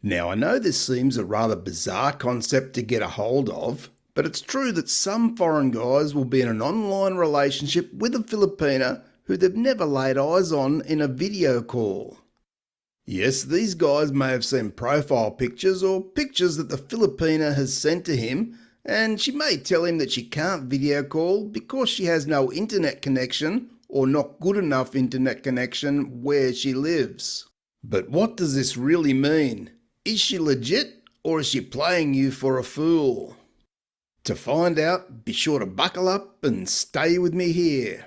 Now, I know this seems a rather bizarre concept to get a hold of, but it's true that some foreign guys will be in an online relationship with a Filipina who they've never laid eyes on in a video call. Yes, these guys may have seen profile pictures or pictures that the Filipina has sent to him, and she may tell him that she can't video call because she has no internet connection or not good enough internet connection where she lives. But what does this really mean? Is she legit, or is she playing you for a fool? To find out, be sure to buckle up and stay with me here.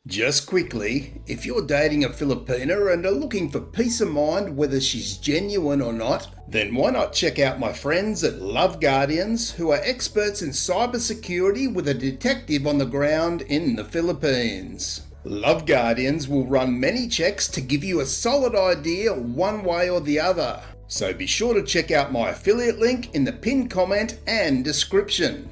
Just quickly, if you're dating a Filipina and are looking for peace of mind whether she's genuine or not, then why not check out my friends at Love Guardians, who are experts in cybersecurity with a detective on the ground in the Philippines. Love Guardians will run many checks to give you a solid idea one way or the other. So be sure to check out my affiliate link in the pinned comment and description.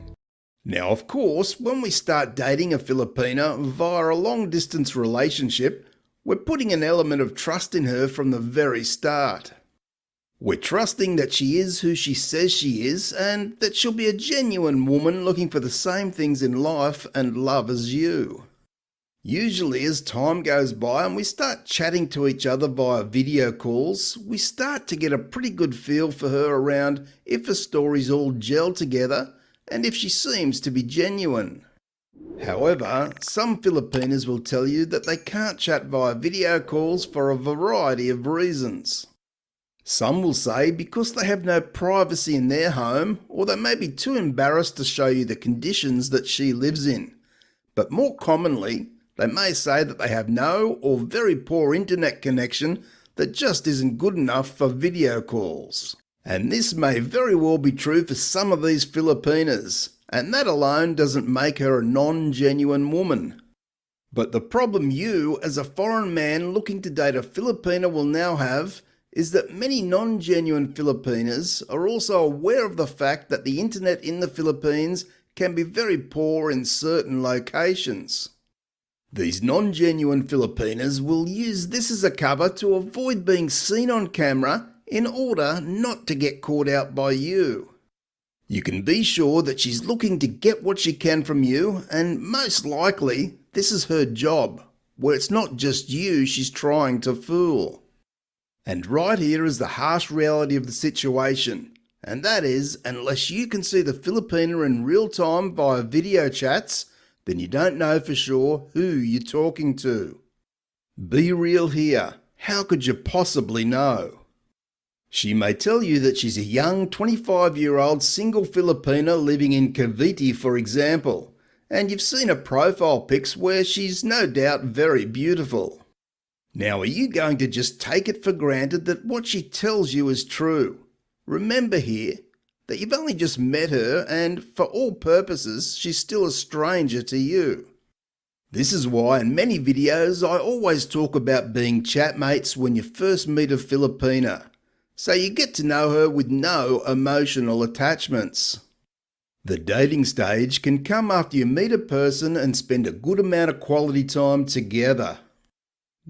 Now, of course, when we start dating a Filipina via a long-distance relationship, we're putting an element of trust in her from the very start. We're trusting that she is who she says she is and that she'll be a genuine woman looking for the same things in life and love as you. Usually, as time goes by and we start chatting to each other via video calls, we start to get a pretty good feel for her around if a story's all gelled together and if she seems to be genuine. However, some Filipinas will tell you that they can't chat via video calls for a variety of reasons. Some will say because they have no privacy in their home, or they may be too embarrassed to show you the conditions that she lives in. But more commonly, they may say that they have no or very poor internet connection that just isn't good enough for video calls. And this may very well be true for some of these Filipinas, and that alone doesn't make her a non-genuine woman. But the problem you, as a foreign man looking to date a Filipina, will now have is that many non-genuine Filipinas are also aware of the fact that the internet in the Philippines can be very poor in certain locations. These non-genuine Filipinas will use this as a cover to avoid being seen on camera in order not to get caught out by you. You can be sure that she's looking to get what she can from you, and most likely this is her job, where it's not just you she's trying to fool. And right here is the harsh reality of the situation, and that is, unless you can see the Filipina in real time via video chats, then you don't know for sure who you're talking to. Be real here. How could you possibly know? She may tell you that she's a young 25-year-old single Filipina living in Cavite, for example, and you've seen her profile pics where she's no doubt very beautiful. Now, are you going to just take it for granted that what she tells you is true? Remember here that you've only just met her and, for all purposes, she's still a stranger to you. This is why in many videos I always talk about being chatmates when you first meet a Filipina, so you get to know her with no emotional attachments. The dating stage can come after you meet a person and spend a good amount of quality time together.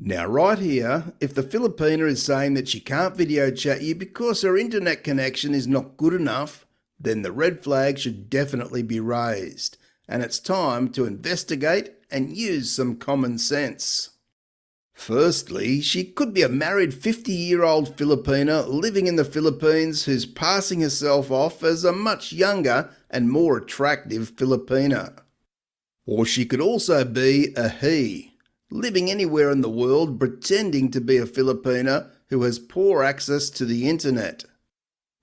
Now right here, if the Filipina is saying that she can't video chat you because her internet connection is not good enough, then the red flag should definitely be raised, and it's time to investigate and use some common sense. Firstly, she could be a married 50-year-old Filipina living in the Philippines who's passing herself off as a much younger and more attractive Filipina. Or she could also be a he, living anywhere in the world pretending to be a Filipina who has poor access to the internet.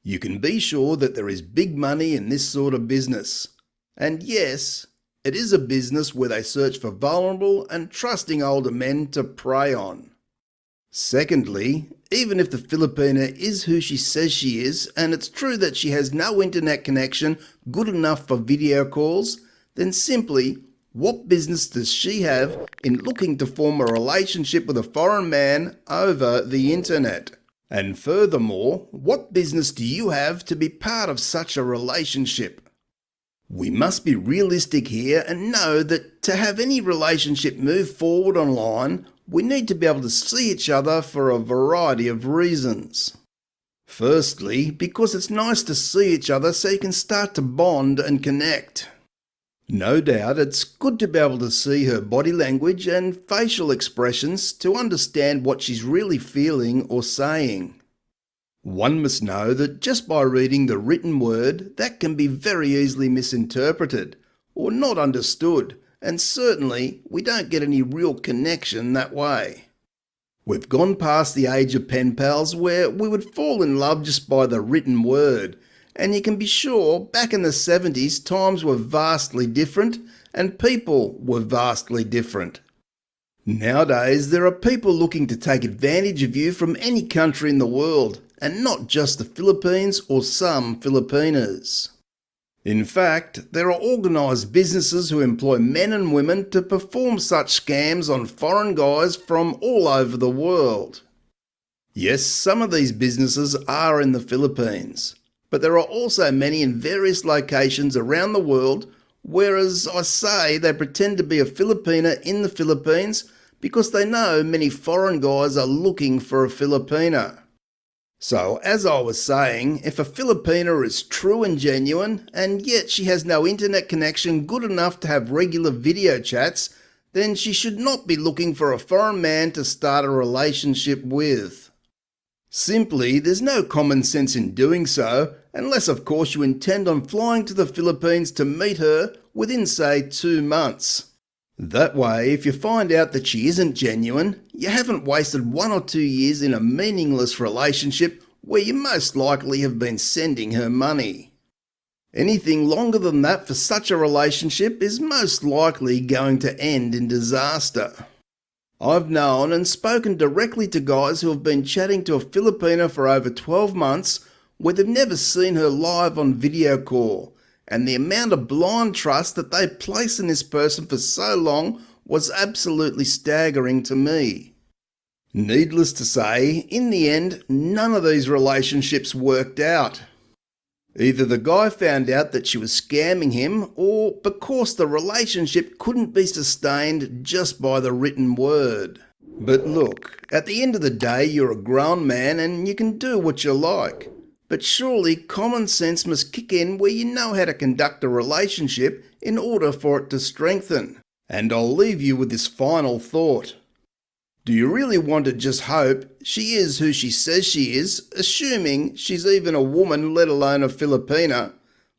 You can be sure that there is big money in this sort of business. And yes, it is a business where they search for vulnerable and trusting older men to prey on. Secondly, even if the Filipina is who she says she is, and it's true that she has no internet connection good enough for video calls, then simply, what business does she have in looking to form a relationship with a foreign man over the internet? And furthermore, what business do you have to be part of such a relationship? We must be realistic here and know that to have any relationship move forward online, we need to be able to see each other for a variety of reasons. Firstly, because it's nice to see each other so you can start to bond and connect. No doubt it's good to be able to see her body language and facial expressions to understand what she's really feeling or saying. One must know that just by reading the written word, that can be very easily misinterpreted or not understood, and certainly we don't get any real connection that way. We've gone past the age of pen pals where we would fall in love just by the written word, and you can be sure back in the 70s times were vastly different and people were vastly different. Nowadays there are people looking to take advantage of you from any country in the world, and not just the Philippines or some Filipinas. In fact, there are organised businesses who employ men and women to perform such scams on foreign guys from all over the world. Yes, some of these businesses are in the Philippines, but there are also many in various locations around the world, whereas I say they pretend to be a Filipina in the Philippines because they know many foreign guys are looking for a Filipina. So, as I was saying, if a Filipina is true and genuine, and yet she has no internet connection good enough to have regular video chats, then she should not be looking for a foreign man to start a relationship with. Simply, there's no common sense in doing so, unless of course you intend on flying to the Philippines to meet her within, say, 2 months. That way, if you find out that she isn't genuine, you haven't wasted 1 or 2 years in a meaningless relationship where you most likely have been sending her money. Anything longer than that for such a relationship is most likely going to end in disaster. I've known and spoken directly to guys who have been chatting to a Filipina for over 12 months where they've never seen her live on video call, and the amount of blind trust that they place in this person for so long was absolutely staggering to me. Needless to say, in the end, none of these relationships worked out. Either the guy found out that she was scamming him, or because the relationship couldn't be sustained just by the written word. But look, at the end of the day, you're a grown man and you can do what you like. But surely common sense must kick in where you know how to conduct a relationship in order for it to strengthen. And I'll leave you with this final thought. Do you really want to just hope she is who she says she is, assuming she's even a woman, let alone a Filipina?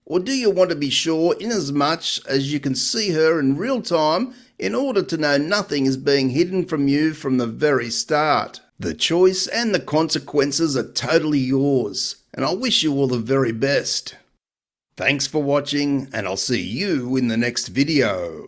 Or do you want to be sure inasmuch as you can see her in real time in order to know nothing is being hidden from you from the very start? The choice and the consequences are totally yours, and I wish you all the very best. Thanks for watching, and I'll see you in the next video.